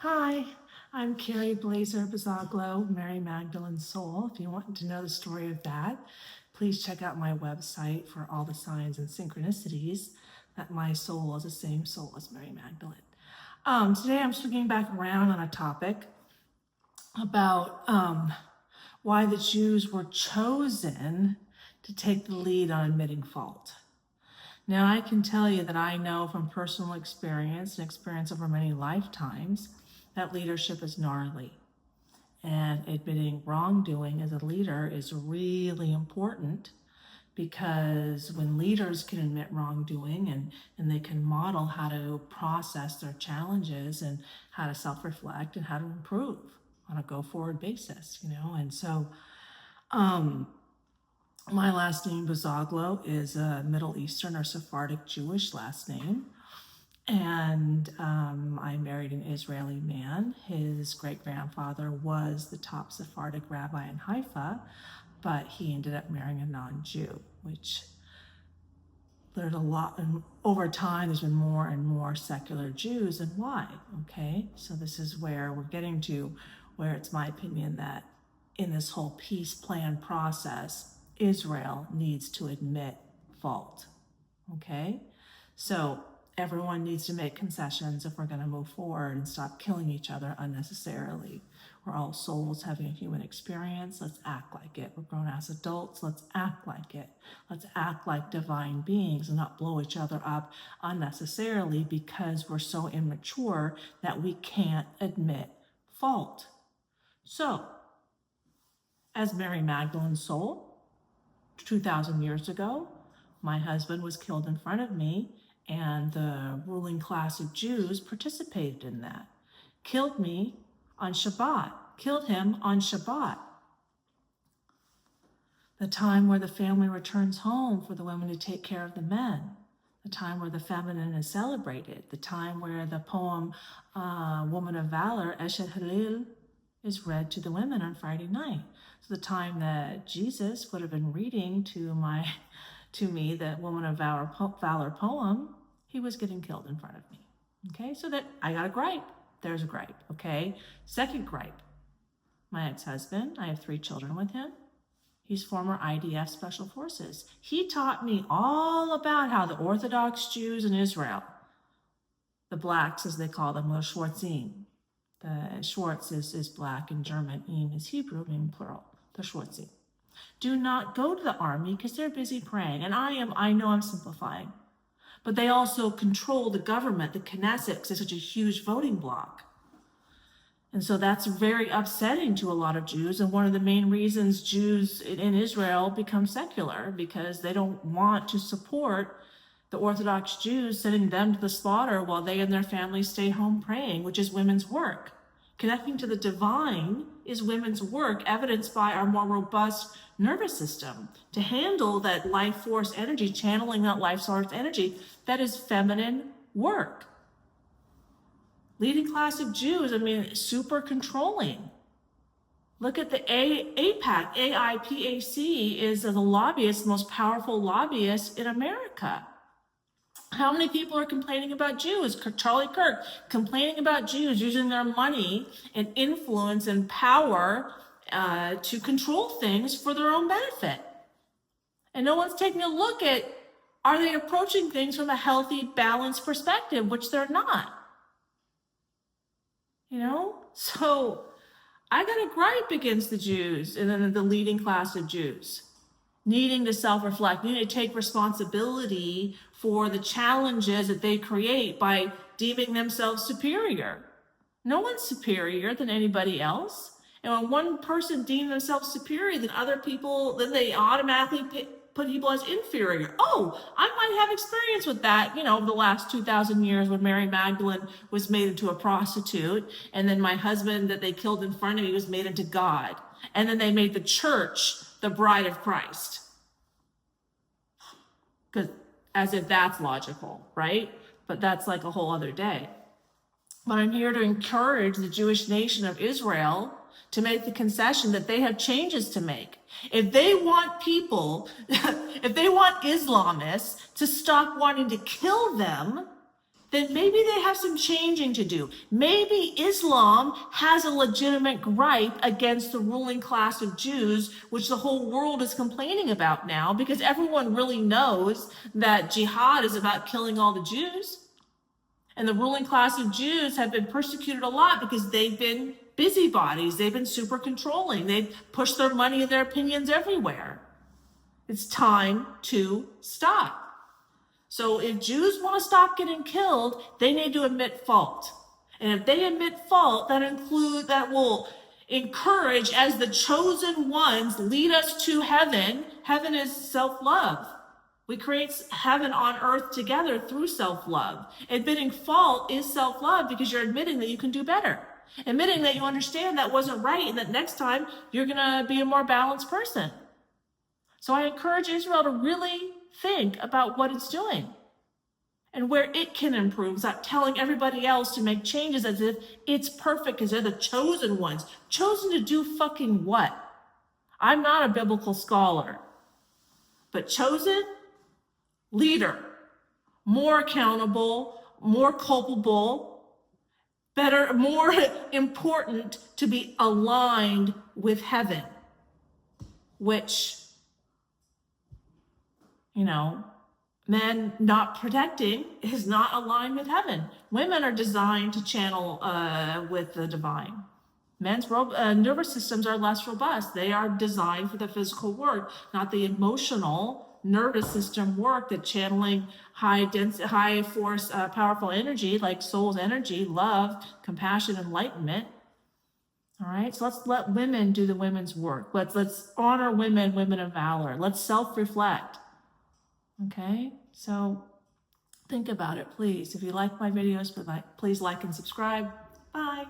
Hi, I'm Kerry Blaser Bazaglo, Mary Magdalene's soul. If you want to know the story of that, please check out my website for all the signs and synchronicities that my soul is the same soul as Mary Magdalene. Today I'm swinging back around on a topic about why the Jews were chosen to take the lead on admitting fault. Now, I can tell you that I know from personal experience and experience over many lifetimes that leadership is gnarly. And admitting wrongdoing as a leader is really important, because when leaders can admit wrongdoing and they can model how to process their challenges and how to self-reflect and how to improve on a go-forward basis, And so my last name, Bazaglo, is a Middle Eastern or Sephardic Jewish last name. And I married an Israeli man. His great-grandfather was the top Sephardic rabbi in Haifa, but he ended up marrying a non-Jew, which there's a lot, and over time there's been more and more secular Jews, and why? Okay, so this is where we're getting to, where it's my opinion that in this whole peace plan process, Israel needs to admit fault. Okay, so everyone needs to make concessions if we're going to move forward and stop killing each other unnecessarily. We're all souls having a human experience. Let's act like it. We're grown as adults. Let's act like it. Let's act like divine beings and not blow each other up unnecessarily because we're so immature that we can't admit fault. So, as Mary Magdalene's soul, 2,000 years ago, my husband was killed in front of me, and the ruling class of Jews participated in that. Killed me on Shabbat, killed him on Shabbat. The time where the family returns home for the women to take care of the men. The time where the feminine is celebrated. The time where the poem Woman of Valor, Eshet Halil, is read to the women on Friday night. So the time that Jesus would have been reading to me the Woman of Valor poem, he was getting killed in front of me. Okay, so that I got a gripe. There's a gripe, okay? Second gripe, my ex-husband, I have 3 children with him. He's former IDF Special Forces. He taught me all about how the Orthodox Jews in Israel, the blacks as they call them, the Schwarzim, the Schwarz is black in German, Im is Hebrew, meaning plural, the Schwarzim, do not go to the army because they're busy praying. And I know I'm simplifying, but they also control the government, the Knesset, because it's such a huge voting bloc. And so that's very upsetting to a lot of Jews. And one of the main reasons Jews in Israel become secular, because they don't want to support the Orthodox Jews sending them to the slaughter while they and their families stay home praying, which is women's work. Connecting to the divine is women's work, evidenced by our more robust nervous system to handle that life force energy, channeling that life source energy. That is feminine work. Leading class of Jews, super controlling. Look at the AIPAC. AIPAC is the lobbyist, most powerful lobbyist in America. How many people are complaining about Jews? Charlie Kirk complaining about Jews using their money and influence and power to control things for their own benefit. And no one's taking a look at, are they approaching things from a healthy, balanced perspective, which they're not. So I got a gripe against the Jews and then the leading class of Jews, needing to self-reflect, needing to take responsibility for the challenges that they create by deeming themselves superior. No one's superior than anybody else. And when one person deems themselves superior than other people, then they automatically put people as inferior. Oh, I might have experience with that, over the last 2,000 years when Mary Magdalene was made into a prostitute, and then my husband that they killed in front of me was made into God. And then they made the church the bride of Christ. Because as if that's logical, right? But that's like a whole other day. But I'm here to encourage the Jewish nation of Israel to make the concession that they have changes to make. If they want people, if they want Islamists to stop wanting to kill them, then maybe they have some changing to do. Maybe Islam has a legitimate gripe against the ruling class of Jews, which the whole world is complaining about now, because everyone really knows that jihad is about killing all the Jews. And the ruling class of Jews have been persecuted a lot because they've been busybodies. They've been super controlling. They've pushed their money and their opinions everywhere. It's time to stop. So if Jews want to stop getting killed, they need to admit fault. And if they admit fault, that will encourage, as the chosen ones lead us to heaven. Heaven is self-love. We create heaven on earth together through self-love. Admitting fault is self-love because you're admitting that you can do better. Admitting that you understand that wasn't right and that next time you're going to be a more balanced person. So I encourage Israel to really think about what it's doing and where it can improve. Stop telling everybody else to make changes as if it's perfect because they're the chosen ones. Chosen to do fucking what? I'm not a biblical scholar, but chosen leader, more accountable, more culpable, better, more important to be aligned with heaven, which, men not protecting is not aligned with heaven. Women are designed to channel with the divine. Men's nervous systems are less robust. They are designed for the physical work, not the emotional nervous system work that channeling high force, powerful energy like soul's energy, love, compassion, enlightenment. All right, so let's let women do the women's work. Let's honor women of valor. Let's self-reflect. Okay, so think about it, please. If you like my videos, please like and subscribe. Bye.